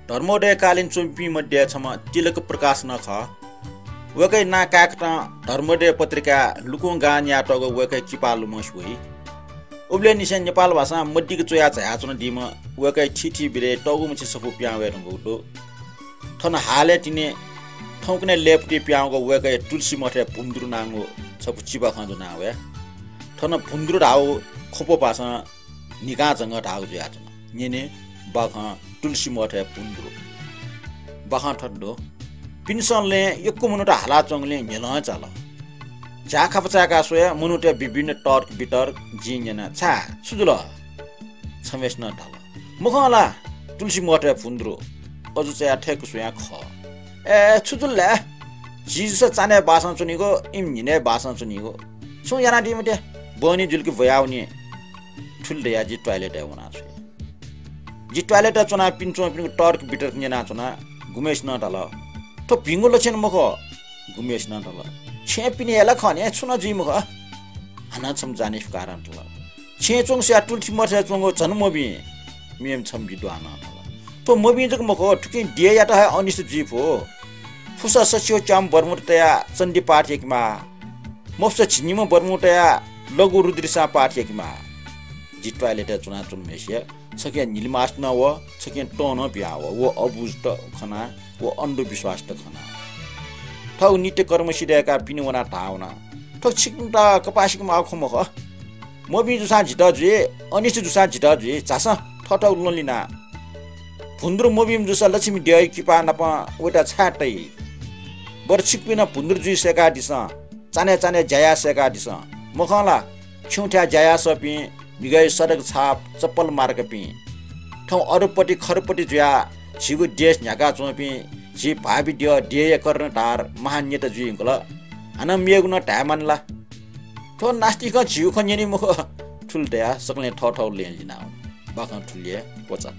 धर्मोदय कालीन चोम्पी मध्ये छम तिलक प्रकाश न ख वकै ना काकटा धर्मोदय पत्रिका लुकुङ गान या टगो वकै किपालु मसुई उब्ले निसे नेपाल भाषा मड्डीको चोया झाचन दिम वकै ठिठी बिरे टगु मछि सफु प्यावे रंगुटो थन हाले तिने ठौकने लेपटी प्याउको वकै तुलसी मठे पुन्द्रु नांगो सफु चिबा खंजो नावे थन पुन्द्रु ढाउ खोपो भाषा निका जंग ढाउ ज्याचन निने बख तुलसी मठे पुन्द्रु बख ठड्डो पिन्सनले यक्कु मुनुटा हाला चंगले नेल चाल जाखा पचाका सोया मुनुटे विभिन्न टर्क बिटर्क जिङना छा सुजुल समेस न ढल मुखला तुलसी मठे पुन्द्रु अजु चाहिँ ठेक सोया ख ए छुजुलले जिस चाने बासन चुनिको इम निने बासन चुनिको सो याना दिमटे बनी जुलकी भयाउने ठुल्ले याजी टॉयलेट आउना छ जी टॉयलेट चुना पिन्चो पिनको टर्क बिटर्क नेना चुना गुमेश न ढल तो पिंगो लछन मुख गुमेश न ढल छे पिने एला खने छुना जी मुख हना छम जाने कारण ढल छे चोङ स्या तुलसी मठे चोङो जन्मबी मिम छम बिद्वान तो मबी जक मुख ठुकी दिए याटा है अनिस जीव हो फुसा सस्यो चाम बर्मुटया चण्डी पाठेकमा मोफ्स छिनिम बर्मुटया लघु रुद्रिसा पाठेकमा जी टॉयलेट चुना चुन मेसिया सके नीलमास न व सके टन बिया वो अबुज खना वो अंधविश्वास त खना ठौ नित्य कर्म सिडेका पिनुवना ढाउना ठौ छिकटा कपासिक मा खमख मबी जुसा झिटा जुए अनिस जुसा झिटा जुए चासा ठठौ ललिना भुन्द्रु मबिम जुसा लक्ष्मी देय किपा नपा वटा छाटै बर छिकपिना भुन्द्रु जुइ सेका दिस चाने चाने जया सेका दिस मखला छुठ्या जया सपि बिगै सडक छाप चप्पल मार्ग पि ठौ अरुपट्टि खरपट्टि जुया छिगु देश झ्याका चोपि झि भाबी दियो देय गर्न ढार महान्यता जुइंगल हन मेगुन ढामनला थो नास्तिक झिउ खन्यनि मुख ठुलदया सकले ठठौ लेन लिना बखन ठुलिए पोचा